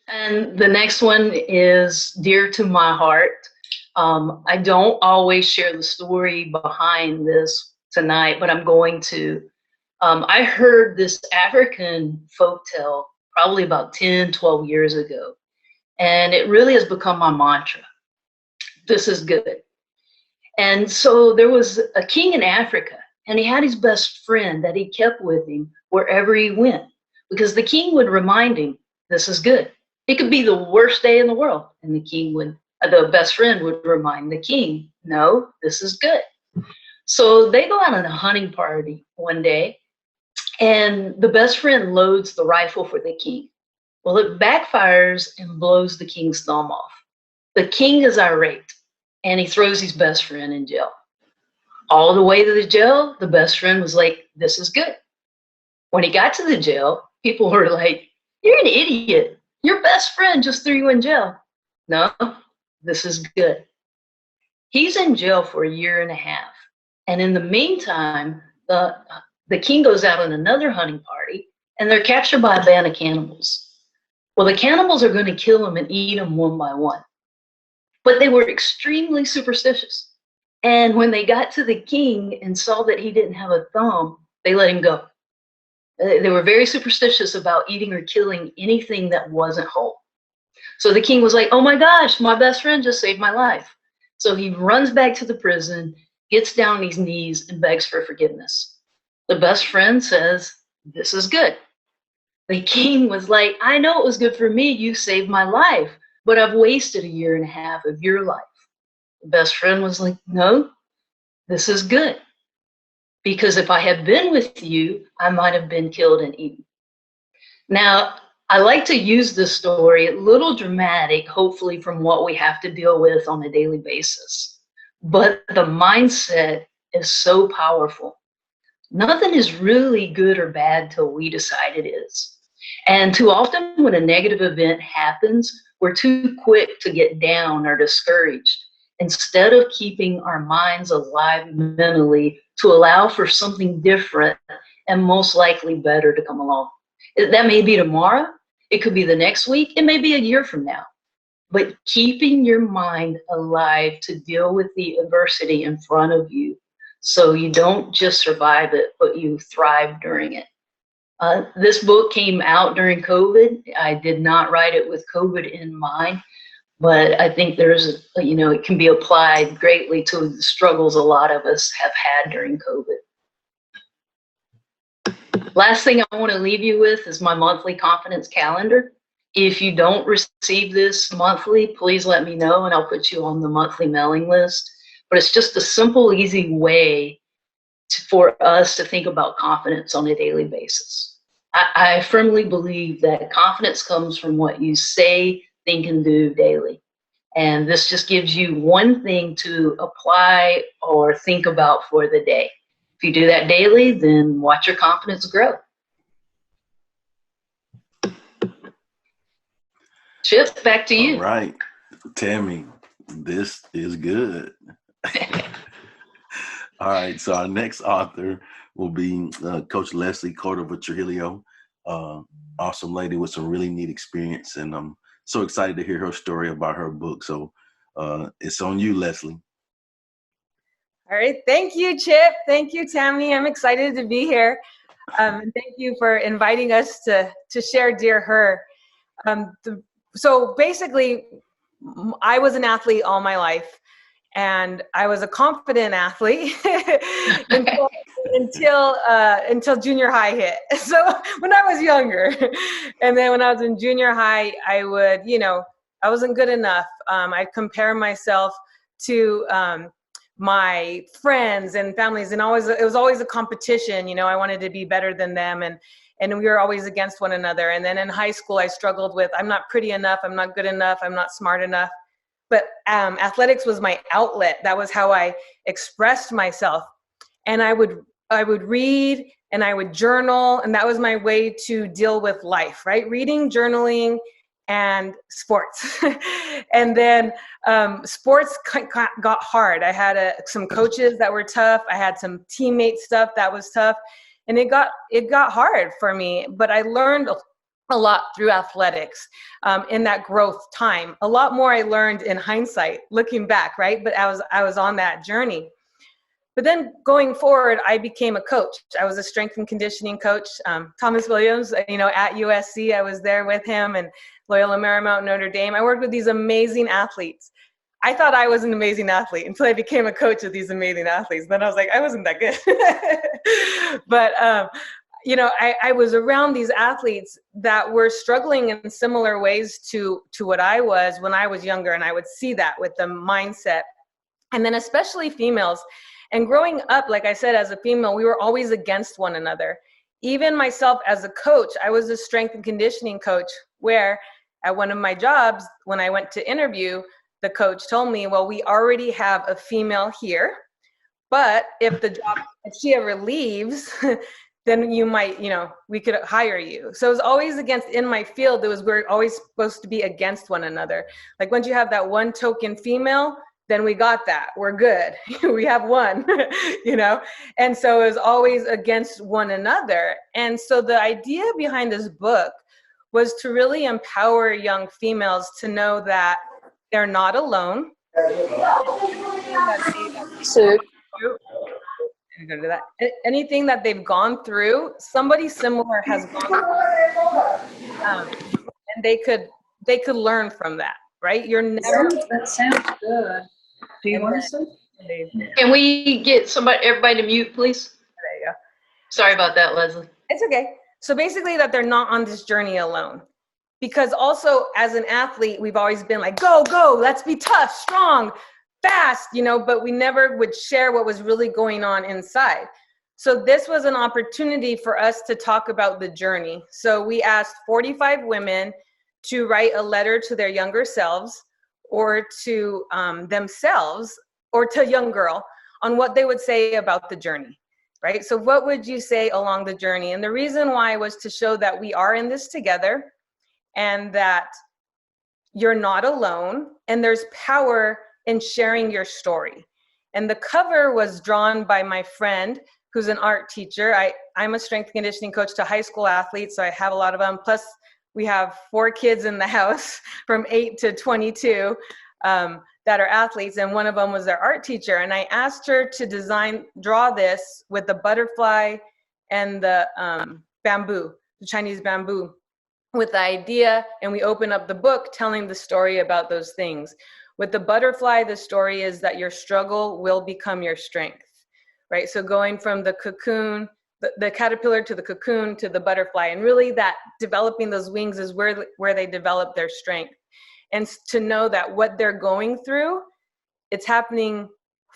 And the next one is dear to my heart. I don't always share the story behind this tonight, but I'm going to. I heard this African folk tale probably about 10, 12 years ago, and it really has become my mantra. This is good. And so there was a king in Africa, and he had his best friend that he kept with him wherever he went, because the king would remind him, this is good. It could be the worst day in the world, and the best friend would remind the king, no, this is good. So they go out on a hunting party one day, and the best friend loads the rifle for the king. Well, it backfires and blows the king's thumb off. The king is irate, and he throws his best friend in jail. All the way to the jail, the best friend was like, this is good. When he got to the jail, people were like, you're an idiot. Your best friend just threw you in jail. No, this is good. He's in jail for a year and a half. And in the meantime, the king goes out on another hunting party, and they're captured by a band of cannibals. Well, the cannibals are going to kill him and eat him one by one. But they were extremely superstitious. And when they got to the king and saw that he didn't have a thumb, they let him go. They were very superstitious about eating or killing anything that wasn't whole. So the king was like, oh my gosh, my best friend just saved my life. So he runs back to the prison, gets down on his knees, and begs for forgiveness. The best friend says, this is good. The king was like, I know it was good for me. You saved my life, but I've wasted a year and a half of your life. The best friend was like, no, this is good. Because if I had been with you, I might have been killed and eaten. Now, I like to use this story, a little dramatic, hopefully from what we have to deal with on a daily basis. But the mindset is so powerful. Nothing is really good or bad till we decide it is. And too often when a negative event happens, we're too quick to get down or discouraged, instead of keeping our minds alive mentally to allow for something different and most likely better to come along. That may be tomorrow, it could be the next week, it may be a year from now. But keeping your mind alive to deal with the adversity in front of you, so you don't just survive it, but you thrive during it. This book came out during COVID. I did not write it with COVID in mind, but I think it can be applied greatly to the struggles a lot of us have had during COVID. Last thing I want to leave you with is my monthly confidence calendar. If you don't receive this monthly, please let me know and I'll put you on the monthly mailing list. But it's just a simple, easy way for us to think about confidence on a daily basis. I firmly believe that confidence comes from what you say, think, and do daily. And this just gives you one thing to apply or think about for the day. If you do that daily, then watch your confidence grow. Chip, back to you. All right, Tammy, this is good. All right, so our next author will be Coach Leslie Cordova Trujillo. Awesome lady with some really neat experience, and I'm so excited to hear her story about her book. So it's on you, Leslie. All right, thank you, Chip. Thank you, Tammy. I'm excited to be here. And thank you for inviting us to share Dear Her. So basically, I was an athlete all my life, and I was a confident athlete until junior high hit. So when I was younger, and then when I was in junior high, I wasn't good enough. I'd compare myself to my friends and families, and it was always a competition. I wanted to be better than them, and we were always against one another. And then in high school, I struggled with, I'm not pretty enough, I'm not good enough, I'm not smart enough. But athletics was my outlet. That was how I expressed myself. And I would read and I would journal, and that was my way to deal with life, right? Reading, journaling, and sports. And then sports got hard. I had some coaches that were tough. I had some teammate stuff that was tough. And it got hard for me, but I learned a lot through athletics in that growth time. A lot more I learned in hindsight, looking back, right? But I was on that journey. But then going forward, I became a coach. I was a strength and conditioning coach. Thomas Williams, at USC, I was there with him, and Loyola Marymount, Notre Dame. I worked with these amazing athletes. I thought I was an amazing athlete until I became a coach of these amazing athletes. Then I was like, I wasn't that good. But, I was around these athletes that were struggling in similar ways to what I was when I was younger. And I would see that with the mindset. And then especially females. And growing up, like I said, as a female, we were always against one another. Even myself as a coach, I was a strength and conditioning coach, where at one of my jobs, when I went to interview, the coach told me, well, we already have a female here, but if she ever leaves, then you might, we could hire you. So it was always against, in my field, we're always supposed to be against one another. Like once you have that one token female, then we got that, we're good. We have one, And so it was always against one another. And so the idea behind this book was to really empower young females to know that they're not alone. Anything that they've gone through, somebody similar has gone through, and they could learn from that, right? You're never. That sounds good. Do you want to say? Can we get everybody to mute, please? There you go. Sorry about that, Leslie. It's okay. So basically that they're not on this journey alone. Because also as an athlete, we've always been like, go, let's be tough, strong, fast, but we never would share what was really going on inside. So this was an opportunity for us to talk about the journey. So we asked 45 women to write a letter to their younger selves, or to themselves, or to a young girl, on what they would say about the journey, right? So what would you say along the journey? And the reason why was to show that we are in this together, and that you're not alone, and there's power in sharing your story. And the cover was drawn by my friend, who's an art teacher. I'm a strength conditioning coach to high school athletes, so I have a lot of them. Plus, we have 4 kids in the house from 8 to 22 that are athletes, and one of them was their art teacher. And I asked her to draw this with the butterfly and the bamboo, the Chinese bamboo, with the idea, and we open up the book telling the story about those things. With the butterfly, the story is that your struggle will become your strength, right? So going from the cocoon, the caterpillar, to the cocoon, to the butterfly, and really that developing those wings is where they develop their strength. And to know that what they're going through, it's happening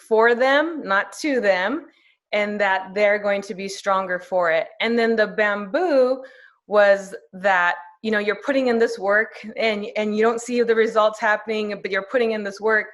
for them, not to them, and that they're going to be stronger for it. And then the bamboo was that, you're putting in this work and you don't see the results happening, but you're putting in this work.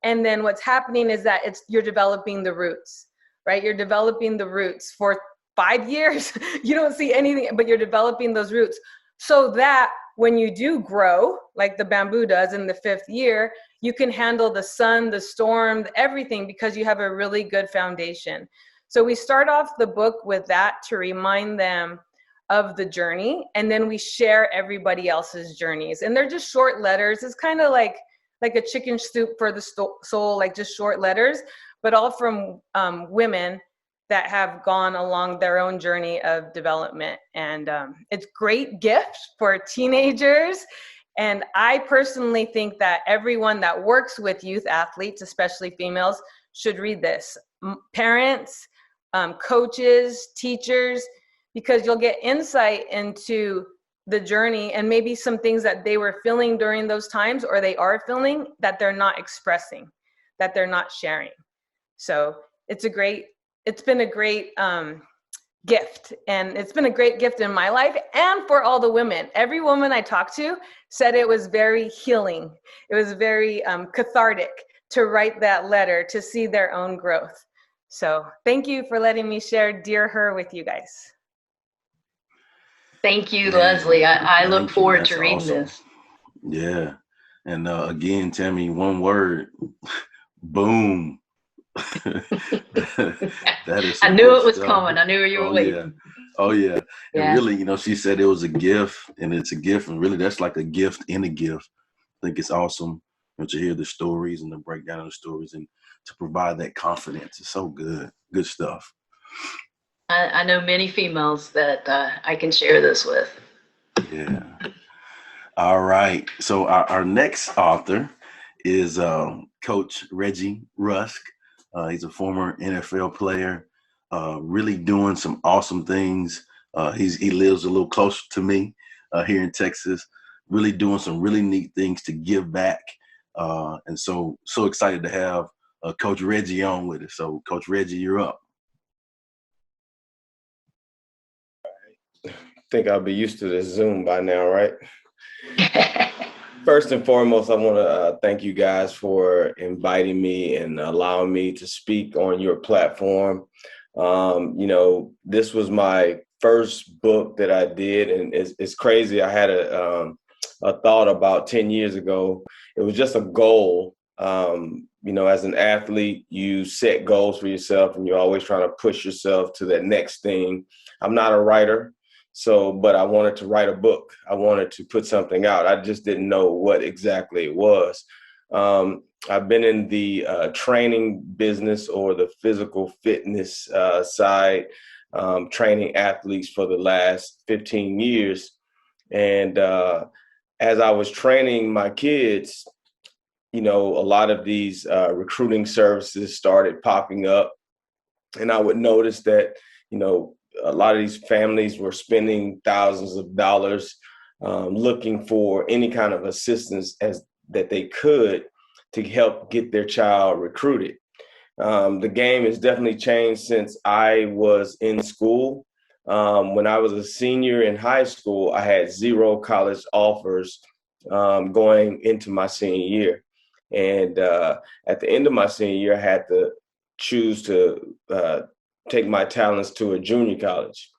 And then what's happening is that you're developing the roots, right? You're developing the roots for 5 years. You don't see anything, but you're developing those roots so that when you do grow, like the bamboo does in the 5th year, you can handle the sun, the storm, everything, because you have a really good foundation. So we start off the book with that to remind them of the journey, and then we share everybody else's journeys. And they're just short letters. It's kind of like a chicken soup for the soul, like just short letters, but all from women that have gone along their own journey of development. And it's great gift for teenagers. And I personally think that everyone that works with youth athletes, especially females, should read this. Parents, coaches, teachers, because you'll get insight into the journey and maybe some things that they were feeling during those times, or they are feeling that they're not expressing, that they're not sharing. So it's been a great gift, and it's been a great gift in my life and for all the women. Every woman I talked to said it was very healing. It was very cathartic to write that letter, to see their own growth. So thank you for letting me share Dear Her with you guys. Thank you, Leslie. I look forward to reading this. Yeah. And again, Tammy, one word, boom. That is I some knew good it was stuff. coming. I knew you were Oh waiting. yeah. Oh yeah. And Yeah. really, she said it was a gift, and it's a gift, and really that's like a gift in a gift. I think it's awesome to hear the stories and the breakdown of the stories and to provide that confidence. It's so good. Good stuff. I know many females that I can share this with. Yeah. All right. So our next author is Coach Reggie Rusk. He's a former NFL player, really doing some awesome things. He lives a little closer to me here in Texas, really doing some really neat things to give back. And so excited to have Coach Reggie on with us. So Coach Reggie, you're up. I think I'll be used to this Zoom by now, right? First and foremost, I want to thank you guys for inviting me and allowing me to speak on your platform. This was my first book that I did, and it's crazy. I had a thought about 10 years ago. It was just a goal. As an athlete, you set goals for yourself, and you're always trying to push yourself to that next thing. I'm not a writer. But I wanted to write a book. I wanted to put something out. I just didn't know what exactly it was. I've been in the training business or the physical fitness side, training athletes for the last 15 years. And as I was training my kids, a lot of these recruiting services started popping up. And I would notice that, a lot of these families were spending thousands of dollars looking for any kind of assistance that they could to help get their child recruited. The game has definitely changed since I was in school. When I was a senior in high school, I had 0 college offers going into my senior year. And at the end of my senior year, I had to choose to take my talents to a junior college.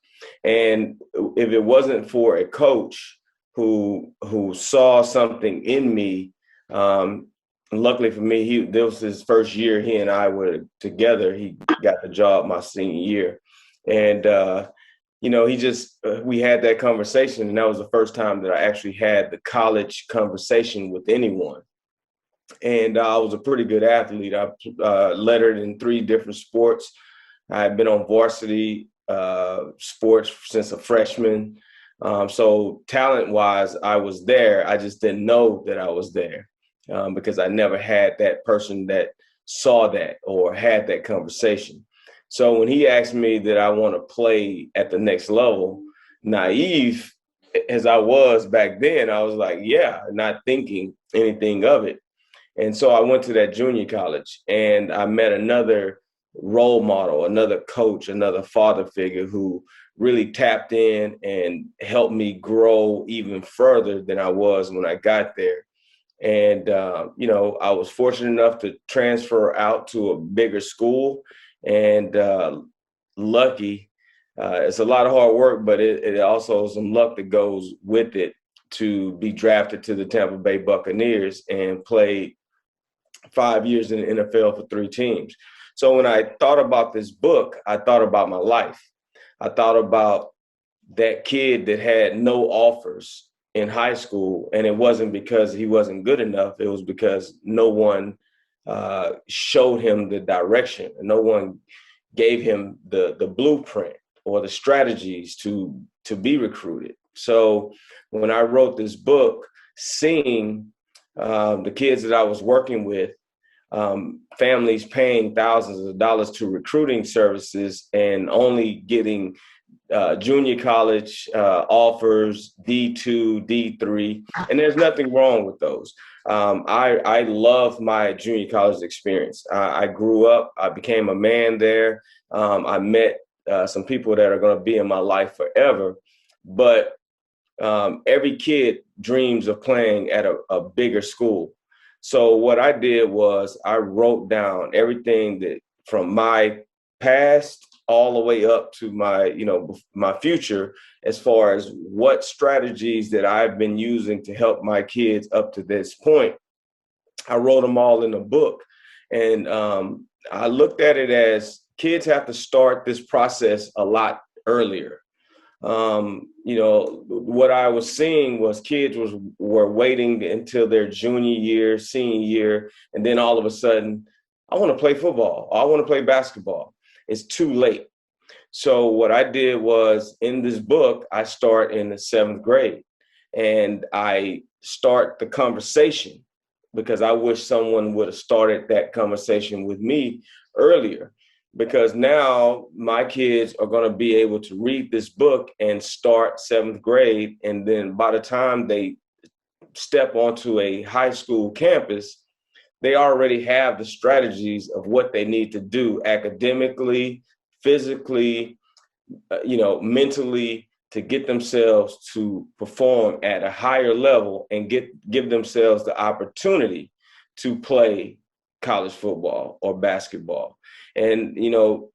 And if it wasn't for a coach who saw something in me, luckily for me, this was his first year. He and I were together. He got the job my senior year. And, we had that conversation. And that was the first time that I actually had the college conversation with anyone. And I was a pretty good athlete. I lettered in 3 different sports. I had been on varsity sports since a freshman. So talent-wise, I was there. I just didn't know that I was there because I never had that person that saw that or had that conversation. So when he asked me that I want to play at the next level, naive as I was back then, I was like, yeah, not thinking anything of it. And so I went to that junior college and I met another role model, another coach, another father figure who really tapped in and helped me grow even further than I was when I got there. And, I was fortunate enough to transfer out to a bigger school and lucky. It's a lot of hard work, but it also some luck that goes with it to be drafted to the Tampa Bay Buccaneers and play 5 years in the NFL for 3 teams. So when I thought about this book, I thought about my life. I thought about that kid that had no offers in high school, and it wasn't because he wasn't good enough. It was because no one showed him the direction, and no one gave him the blueprint or the strategies to be recruited. So when I wrote this book, seeing the kids that I was working with, families paying thousands of dollars to recruiting services and only getting junior college offers, D2, D3, and there's nothing wrong with those. I love my junior college experience. I grew up, I became a man there. I met some people that are going to be in my life forever, but every kid dreams of playing at a bigger school. So what I did was I wrote down everything that from my past all the way up to my future, as far as what strategies that I've been using to help my kids up to this point. I wrote them all in a book. And I looked at it as kids have to start this process a lot earlier. What I was seeing was kids were waiting until their junior year, senior year, and then all of a sudden, I want to play football, or I want to play basketball. It's too late. So what I did was, in this book, I start in the 7th grade, and I start the conversation, because I wish someone would have started that conversation with me earlier. Because now my kids are going to be able to read this book and start 7th grade. And then by the time they step onto a high school campus, they already have the strategies of what they need to do academically, physically, mentally, to get themselves to perform at a higher level and give themselves the opportunity to play college football or basketball. And,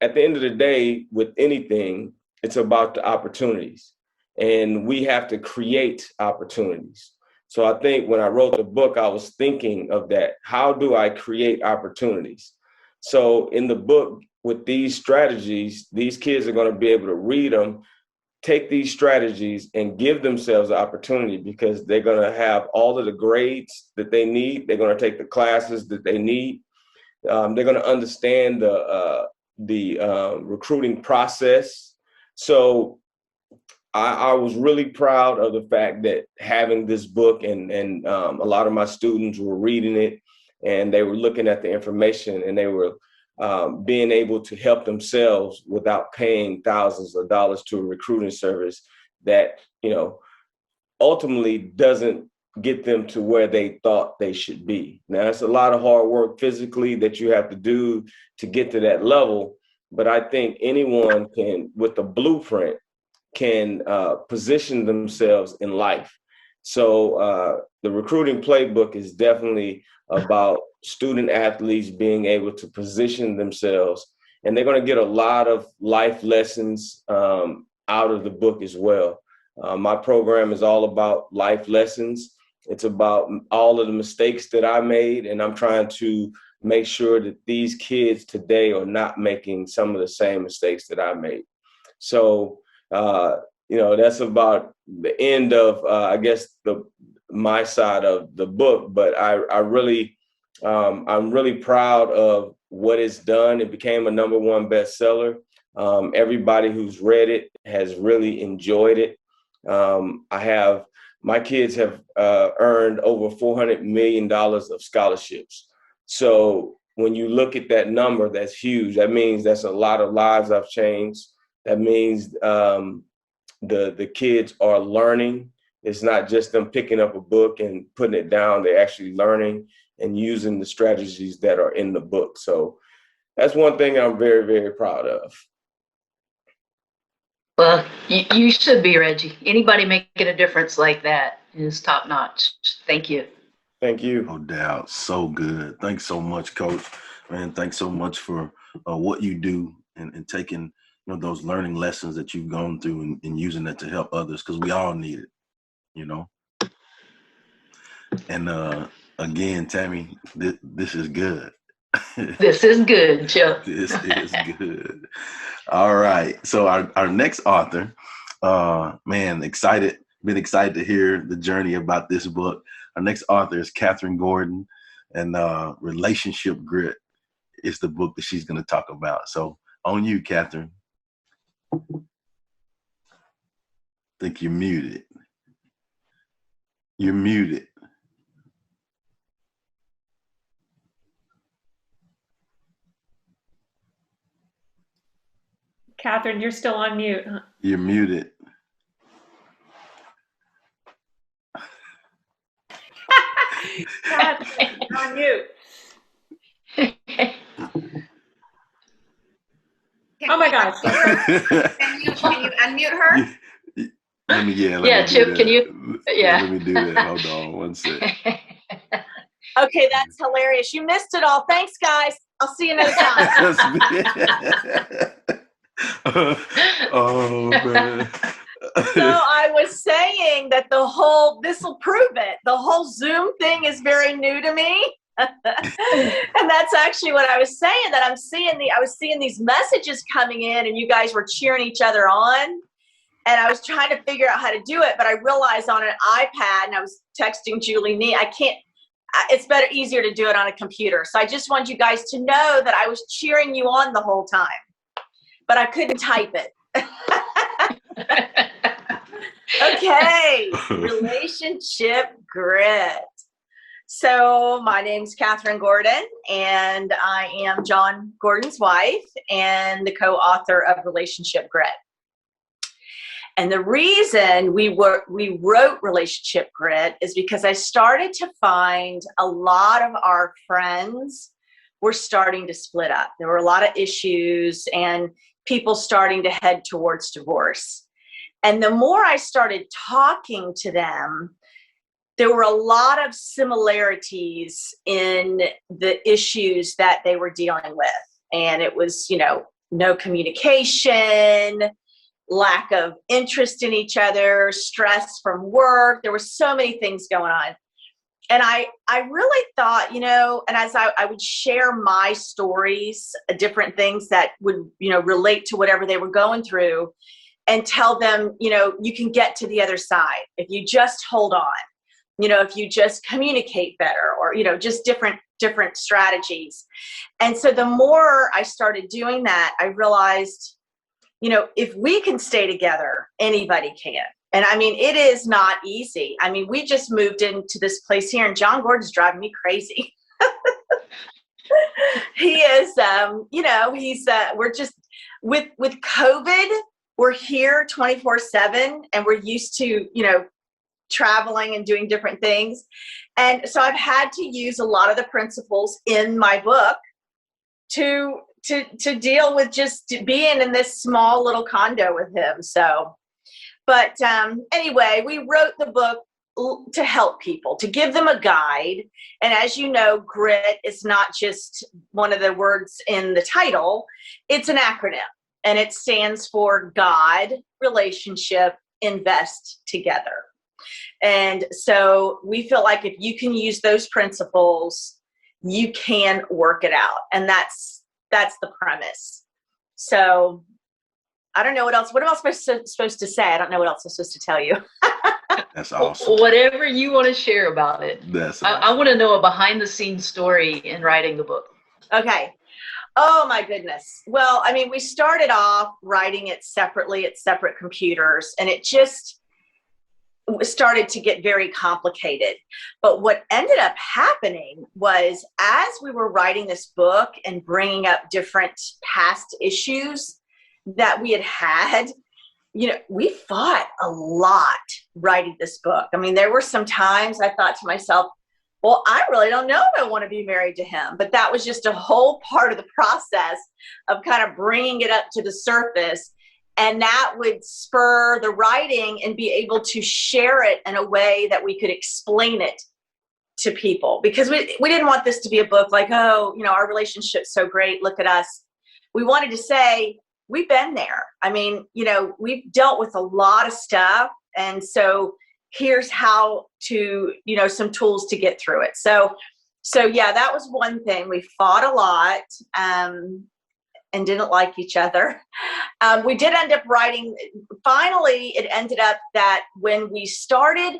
at the end of the day, with anything, it's about the opportunities. And we have to create opportunities. So I think when I wrote the book, I was thinking of that. How do I create opportunities? So in the book, with these strategies, these kids are going to be able to read them, take these strategies, and give themselves the opportunity, because they're going to have all of the grades that they need. They're going to take the classes that they need. They're going to understand the recruiting process. So I was really proud of the fact that having this book, and a lot of my students were reading it, and they were looking at the information, and they were being able to help themselves without paying thousands of dollars to a recruiting service that, ultimately doesn't get them to where they thought they should be. Now, it's a lot of hard work physically that you have to do to get to that level. But I think anyone can, with a blueprint, can position themselves in life. So the recruiting playbook is definitely about student athletes being able to position themselves. And they're going to get a lot of life lessons out of the book as well. My program is all about life lessons. It's about all of the mistakes that I made, and I'm trying to make sure that these kids today are not making some of the same mistakes that I made. So, that's about the end of, I guess, my side of the book. But I'm really proud of what it's done. It became a #1 bestseller. Everybody who's read it has really enjoyed it. My kids have earned over $400 million of scholarships. So when you look at that number, that's huge. That means that's a lot of lives I've changed. That means the kids are learning. It's not just them picking up a book and putting it down. They're actually learning and using the strategies that are in the book. So that's one thing I'm very, very proud of. Well, you should be, Reggie. Anybody making a difference like that is top notch. Thank you. Thank you. No doubt. So good. Thanks so much, Coach. Man, thanks so much for what you do and taking those learning lessons that you've gone through and using that to help others, because we all need it, And again, Tammy, this is good. This is good, Chip. This is good. All right. So our next author, been excited to hear the journey about this book. Our next author is Catherine Gordon, and Relationship Grit is the book that she's going to talk about. So on you, Catherine. I think you're muted. You're muted. Catherine, you're still on mute. Huh? You're muted. Catherine, you're on mute. Oh my gosh. Can you unmute her? Let me Chip, can you? Yeah. Let me do that. Hold on one second. Okay, that's hilarious. You missed it all. Thanks, guys. I'll see you another time. Oh, man. So I was saying that this will prove it. The whole Zoom thing is very new to me. And that's actually what I was saying, that I was seeing these messages coming in and you guys were cheering each other on. And I was trying to figure out how to do it, but I realized on an iPad, and I was texting Julie Nee, it's easier to do it on a computer. So I just want you guys to know that I was cheering you on the whole time, but I couldn't type it. Okay, relationship grit. So my name's Catherine Gordon, and I am John Gordon's wife and the co-author of Relationship Grit. And the reason we wrote Relationship Grit is because I started to find a lot of our friends were starting to split up. There were a lot of issues and people starting to head towards divorce. And the more I started talking to them, there were a lot of similarities in the issues that they were dealing with. And it was, no communication, lack of interest in each other, stress from work. There were so many things going on. And I really thought, and as I would share my stories, different things that would, relate to whatever they were going through, and tell them, you can get to the other side if you just hold on, if you just communicate better, or, just different strategies. And so the more I started doing that, I realized, if we can stay together, anybody can. And I mean, it is not easy. I mean, we just moved into this place here, and John Gordon's driving me crazy. He is, we're just, with COVID, we're here 24/7, and we're used to, traveling and doing different things. And so I've had to use a lot of the principles in my book to deal with just being in this small little condo with him. So, but anyway, we wrote the book to help people, to give them a guide. And as you know, grit is not just one of the words in the title, it's an acronym, and it stands for God, Relationship, Invest, Together. And so we feel like if you can use those principles, you can work it out. And that's the premise. So I don't know what else. What am I supposed to say? I don't know what else I'm supposed to tell you. That's awesome. Whatever you want to share about it. That's awesome. I want to know a behind the scenes story in writing the book. Okay. Oh my goodness. Well, I mean, we started off writing it separately at separate computers, and it just started to get very complicated. But what ended up happening was, as we were writing this book and bringing up different past issues that we had, we fought a lot writing this book. I mean, there were some times I thought to myself, well, I really don't know if I want to be married to him. But that was just a whole part of the process of kind of bringing it up to the surface. And that would spur the writing and be able to share it in a way that we could explain it to people. Because we didn't want this to be a book like, oh, our relationship's so great, look at us. We wanted to say, we've been there. I mean, we've dealt with a lot of stuff. And so here's how to, some tools to get through it. So yeah, that was one thing. We fought a lot. And didn't like each other. We did end up writing, finally, it ended up that when we started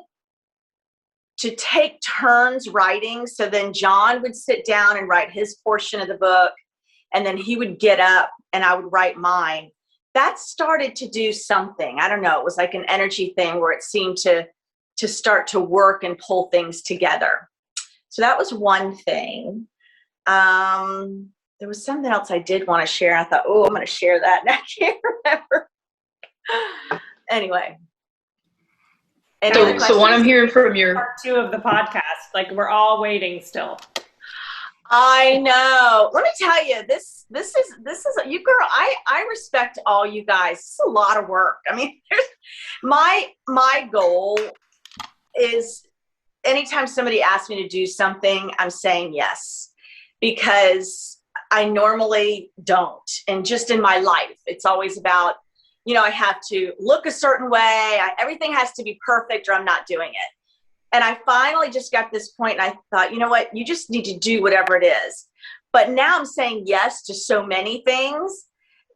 to take turns writing, so then John would sit down and write his portion of the book, and then he would get up and I would write mine. That started to do something. I don't know, it was like an energy thing where it seemed to start to work and pull things together. So that was one thing. There was something else I did want to share. I thought, oh, I'm going to share that. And I can't remember. Anyway. So what I'm hearing from your part 2 of the podcast, like we're all waiting still. I know. Let me tell you, this is you girl. I respect all you guys. It's a lot of work. I mean, my goal is anytime somebody asks me to do something, I'm saying yes, because I normally don't. And just in my life, it's always about, I have to look a certain way. Everything has to be perfect or I'm not doing it. And I finally just got this point, and I thought, you know what, you just need to do whatever it is. But now I'm saying yes to so many things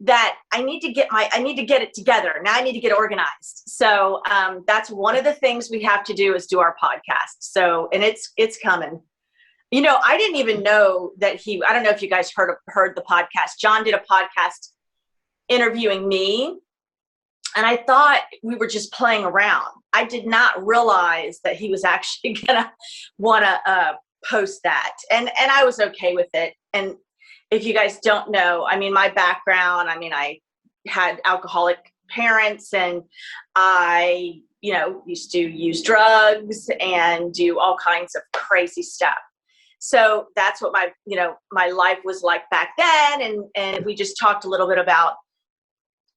that I need to get it together. Now I need to get organized. So that's one of the things we have to do is do our podcast. So, and it's coming. You know, I didn't even know that I don't know if you guys heard the podcast. John did a podcast interviewing me, and I thought we were just playing around. I did not realize that he was actually gonna want to post that, and I was okay with it. And if you guys don't know, I mean, my background, I mean, I had alcoholic parents, and I, you know, used to use drugs and do all kinds of crazy stuff. So that's what my life was like back then. And we just talked a little bit about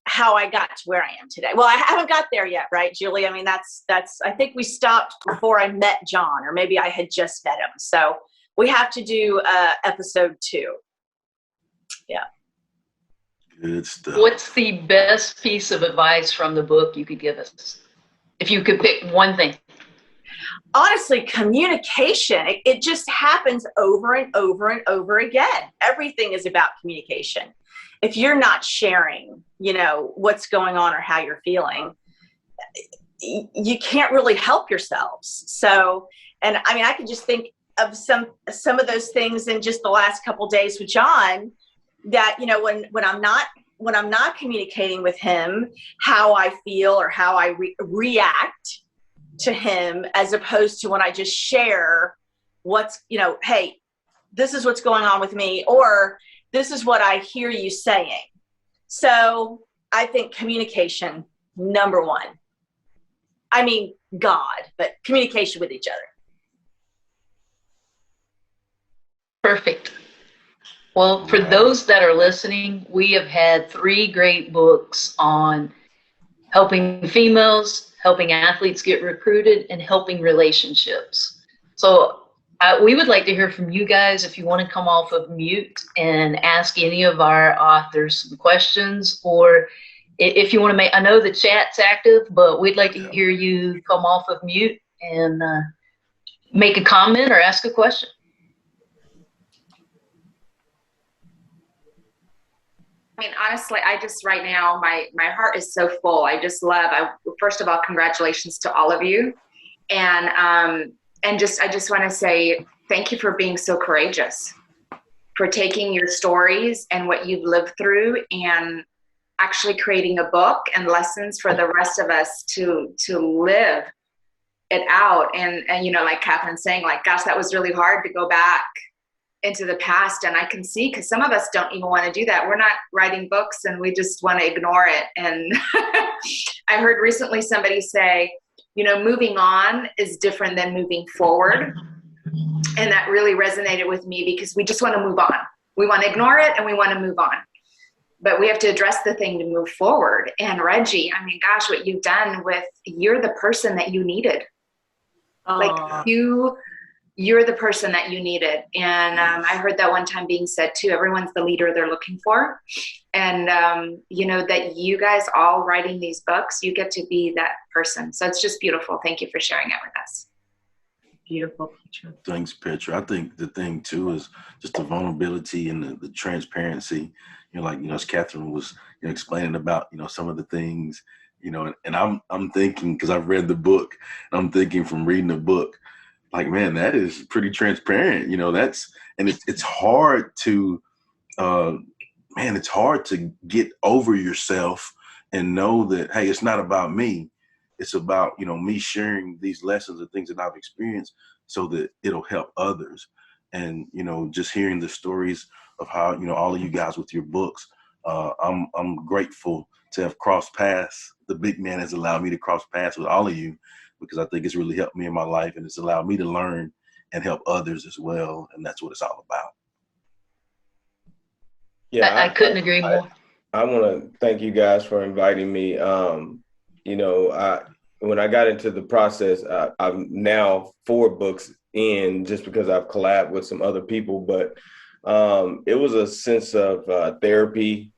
how I got to where I am today. Well, I haven't got there yet, right, Julie? I mean, that's, I think we stopped before I met John, or maybe I had just met him. So we have to do episode 2. Yeah. Good stuff. What's the best piece of advice from the book you could give us? If you could pick one thing. Honestly, communication. It just happens over and over and over again. Everything is about communication. If you're not sharing, you know, what's going on or how you're feeling, you can't really help yourselves. So, and I mean, I can just think of some of those things in just the last couple of days with John, that, you know, when I'm not communicating with him how I feel or how I react to him, as opposed to when I just share what's, you know, hey, this is what's going on with me, or this is what I hear you saying. So I think communication, number one. I mean, God, but communication with each other. Perfect. Well, for those that are listening, we have had 3 great books on helping females, helping athletes get recruited, and helping relationships. So we would like to hear from you guys if you want to come off of mute and ask any of our authors some questions, or if you want to make, I know the chat's active, but we'd like to hear you come off of mute and make a comment or ask a question. I mean, honestly, I just, right now, my heart is so full. I just love, first of all, congratulations to all of you. And I just want to say thank you for being so courageous, for taking your stories and what you've lived through and actually creating a book and lessons for the rest of us to live it out. And you know, like Catherine's saying, like, gosh, that was really hard to go back into the past. And I can see, because some of us don't even want to do that. We're not writing books and we just want to ignore it. And I heard recently somebody say, you know, moving on is different than moving forward. And that really resonated with me, because we just want to move on. We want to ignore it and we want to move on. But we have to address the thing to move forward. And Reggie, I mean, gosh, what you've done with, you're the person that you needed. Like you're the person that you needed. And I heard that one time being said too, everyone's the leader they're looking for. And, you know, that you guys all writing these books, you get to be that person. So it's just beautiful. Thank you for sharing it with us. Beautiful picture. Thanks, Petra. I think the thing too is just the vulnerability and the transparency. You know, like, you know, as Catherine was, you know, explaining about, you know, some of the things, you know, and I'm thinking, because I've read the book, and I'm thinking from reading the book, like, man, that is pretty transparent. You know, it's hard to, it's hard to get over yourself and know that, hey, it's not about me. It's about, you know, me sharing these lessons and things that I've experienced so that it'll help others. And, you know, just hearing the stories of how, you know, all of you guys with your books, I'm grateful to have crossed paths. The big man has allowed me to cross paths with all of you, because I think it's really helped me in my life, and it's allowed me to learn and help others as well. And that's what it's all about. Yeah, I couldn't agree more. I want to thank you guys for inviting me. You know, when I got into the process, I'm now 4 books in, just because I've collabed with some other people, but it was a sense of therapy.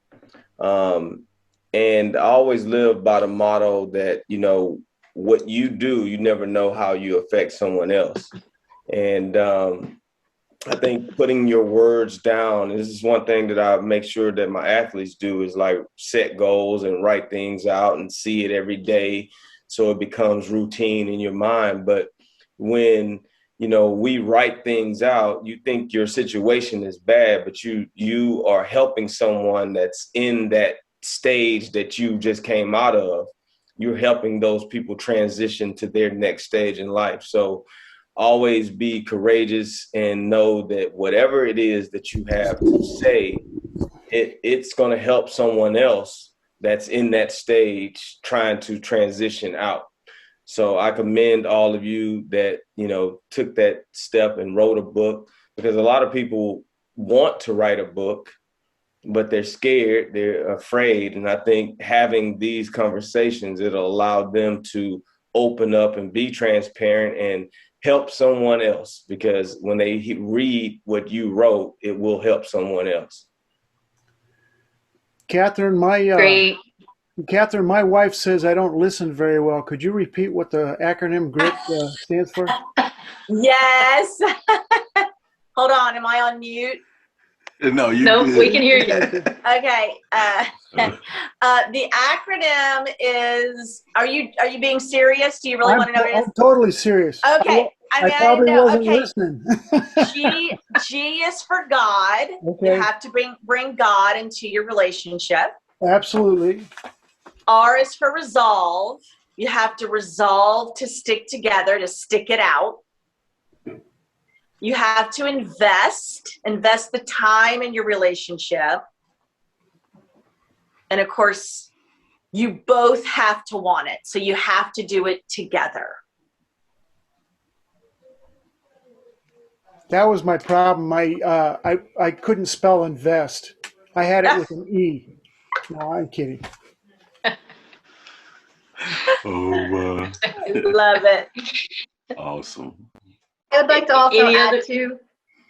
And I always live by the motto that, you know, what you do, you never know how you affect someone else. And I think putting your words down, this is one thing that I make sure that my athletes do, is like set goals and write things out and see it every day so it becomes routine in your mind. But when, you know, we write things out, you think your situation is bad, but you are helping someone that's in that stage that you just came out of. You're helping those people transition to their next stage in life. So always be courageous and know that whatever it is that you have to say, it's going to help someone else that's in that stage trying to transition out. So I commend all of you that, you know, took that step and wrote a book, because a lot of people want to write a book, but they're scared, they're afraid. And I think having these conversations, it'll allow them to open up and be transparent and help someone else, because when they read what you wrote, it will help someone else. Catherine, Great. Catherine, my wife says I don't listen very well. Could you repeat what the acronym GRIT stands for? Yes. Hold on. Am I on mute? No, you. No, good. we can hear you. Okay. The acronym is. Are you being serious? Do you really want to know what it is? I'm totally serious. Okay. I probably wasn't listening. G is for God. Okay. You have to bring God into your relationship. Absolutely. R is for resolve. You have to resolve to stick together, to stick it out. You have to invest the time in your relationship. And of course, you both have to want it. So you have to do it together. That was my problem. I couldn't spell invest. I had it with an E. No, I'm kidding. Oh, Love it. awesome. I would like to also Any add other- to,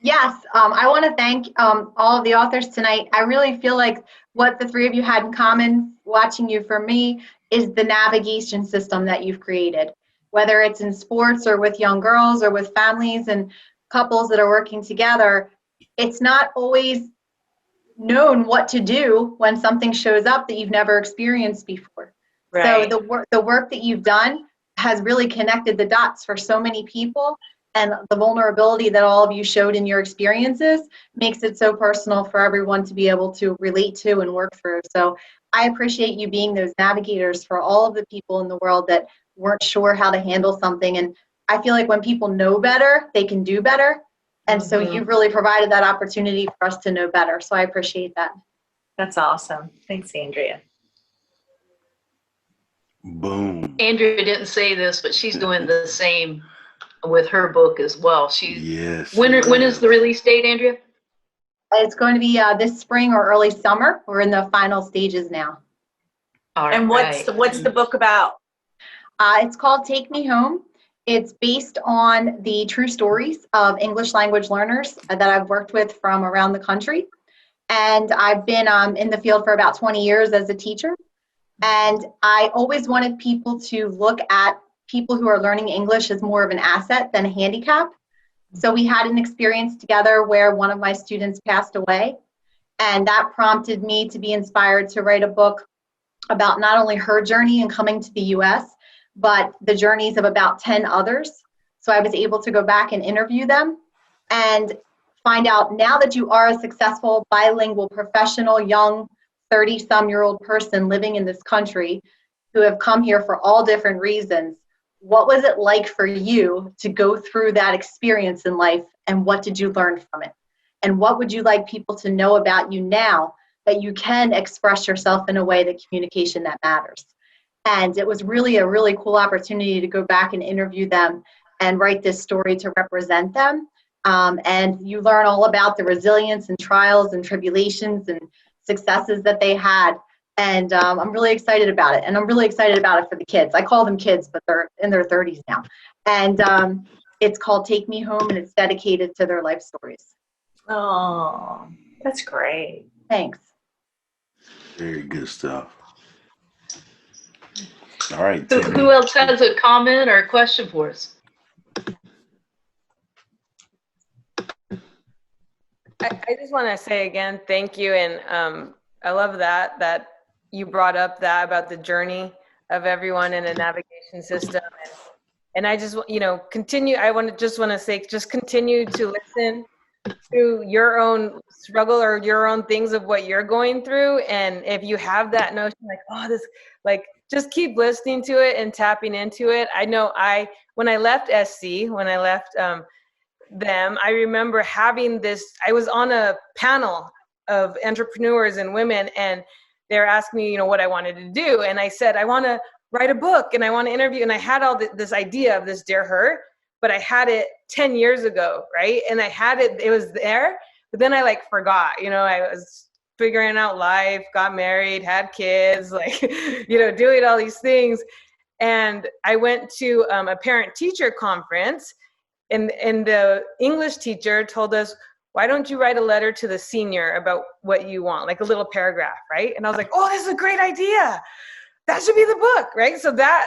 yes, I want to thank all of the authors tonight. I really feel like what the three of you had in common, watching you for me, is the navigation system that you've created. Whether it's in sports or with young girls or with families and couples that are working together, it's not always known what to do when something shows up that you've never experienced before. Right. So the work that you've done has really connected the dots for so many people, and the vulnerability that all of you showed in your experiences makes it so personal for everyone to be able to relate to and work through. So I appreciate you being those navigators for all of the people in the world that weren't sure how to handle something. And I feel like when people know better, they can do better. And so you've really provided that opportunity for us to know better. So I appreciate that. That's awesome. Thanks, Andrea. Boom. Andrea didn't say this, but she's doing the same with her book as well. Yes. When is the release date, Andrea? It's going to be this spring or early summer. We're in the final stages now. All right. And what's the book about? It's called Take Me Home. It's based on the true stories of English language learners that I've worked with from around the country. And I've been in the field for about 20 years as a teacher. And I always wanted people to look at people who are learning English as more of an asset than a handicap. So we had an experience together where one of my students passed away. And that prompted me to be inspired to write a book about not only her journey in coming to the US, but the journeys of about 10 others. So I was able to go back and interview them and find out, now that you are a successful bilingual professional, young 30-some-year-old person living in this country who have come here for all different reasons, what was it like for you to go through that experience in life, and what did you learn from it? And what would you like people to know about you now that you can express yourself in a way, that communication that matters? And it was really a really cool opportunity to go back and interview them and write this story to represent them. And you learn all about the resilience and trials and tribulations and successes that they had. And I'm really excited about it. And I'm really excited about it for the kids. I call them kids, but they're in their 30s now. And it's called Take Me Home, and it's dedicated to their life stories. Oh, that's great. Thanks. Very good stuff. All right. Who else has a comment or a question for us? I just want to say again, thank you. And I love that you brought up that about the journey of everyone in a navigation system. And I just, continue. I want to say, just continue to listen to your own struggle or your own things of what you're going through. And if you have that notion, just keep listening to it and tapping into it. I know when I left SC, them, I remember having this, I was on a panel of entrepreneurs and women, and they were asking me, what I wanted to do. And I said, I want to write a book and I want to interview. And I had all this idea of this Dear Her, but I had it 10 years ago, right? And I had it was there, but then I forgot, I was figuring out life, got married, had kids, doing all these things. And I went to a parent-teacher conference, and the English teacher told us, why don't you write a letter to the senior about what you want, like a little paragraph, right? And I was like, oh, this is a great idea. That should be the book, right? So that,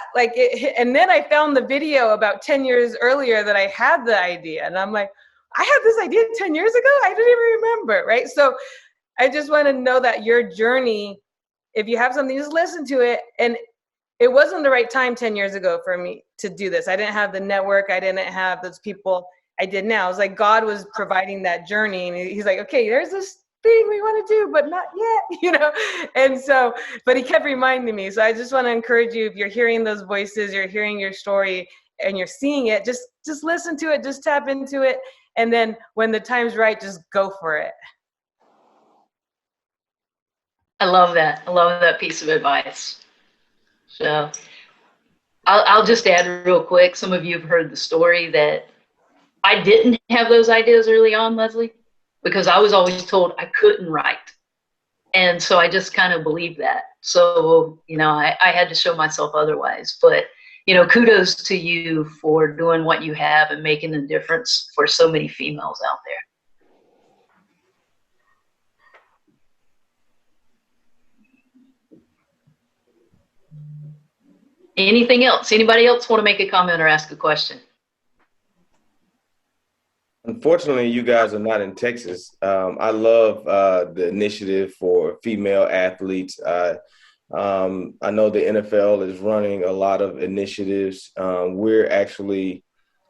and then I found the video about 10 years earlier that I had the idea. And I'm like, I had this idea 10 years ago? I didn't even remember, right? So I just want to know that your journey, if you have something, just listen to it. And it wasn't the right time 10 years ago for me to do this. I didn't have the network. I didn't have those people I did now. It was like God was providing that journey. And he's like, okay, there's this thing we want to do, but not yet, And so, but he kept reminding me. So I just want to encourage you, if you're hearing those voices, you're hearing your story and you're seeing it, just listen to it, just tap into it. And then when the time's right, just go for it. I love that. I love that piece of advice. So I'll just add real quick. Some of you have heard the story that I didn't have those ideas early on, Leslie, because I was always told I couldn't write. And so I just kind of believed that. So, I had to show myself otherwise. But, kudos to you for doing what you have and making a difference for so many females out there. Anything else? Anybody else want to make a comment or ask a question? Unfortunately, you guys are not in Texas. I love the initiative for female athletes. I know the NFL is running a lot of initiatives. We're actually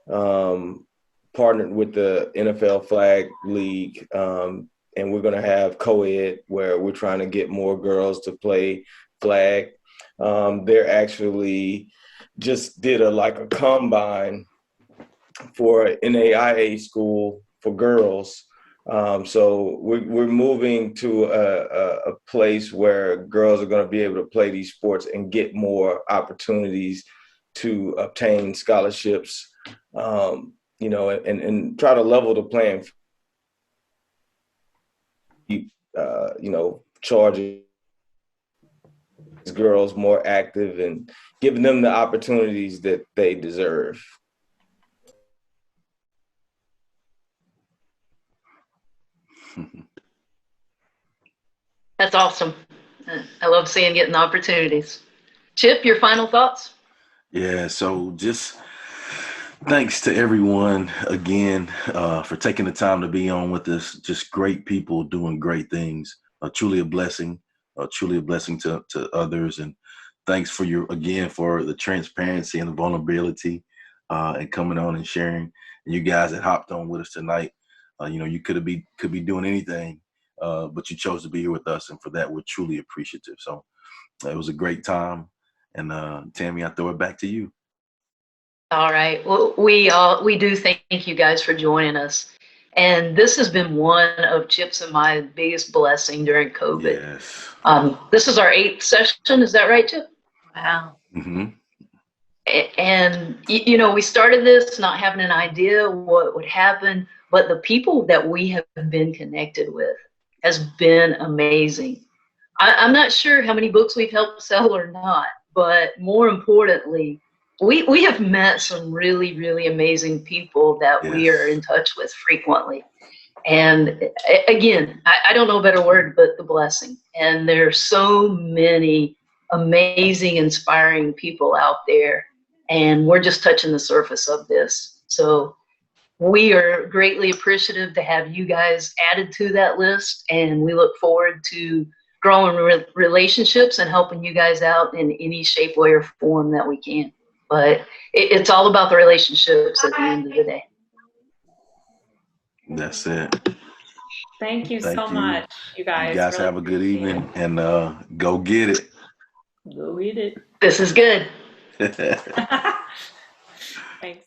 partnered with the NFL Flag League, and we're going to have co-ed where we're trying to get more girls to play flag. They're actually just did a combine for NAIA school for girls. So we're moving to a place where girls are going to be able to play these sports and get more opportunities to obtain scholarships, and try to level the playing field, charging girls more active and giving them the opportunities that they deserve. That's awesome. I love getting opportunities. Chip, your final thoughts? Yeah, so just thanks to everyone again for taking the time to be on with us. Just great people doing great things. Truly a blessing to others. And thanks for the transparency and the vulnerability and coming on and sharing. And you guys that hopped on with us tonight, you could be doing anything, but you chose to be here with us. And for that, we're truly appreciative. So it was a great time. And Tammy, I throw it back to you. All right. Well, we do thank you guys for joining us. And this has been one of Chip's and my biggest blessing during COVID. Yes. This is our 8th session. Is that right, Chip? Wow. Mm-hmm. And, we started this not having an idea what would happen, but the people that we have been connected with has been amazing. I'm not sure how many books we've helped sell or not, but more importantly, we have met some really, really amazing people that we are in touch with frequently. And again, I don't know a better word, but the blessing. And there are so many amazing, inspiring people out there. And we're just touching the surface of this. So we are greatly appreciative to have you guys added to that list. And we look forward to growing relationships and helping you guys out in any shape, way, or form that we can. But it's all about the relationships at the end of the day. That's it. Thank you so much, you guys. You guys really have a good evening and go get it. Go get it. This is good. Thanks.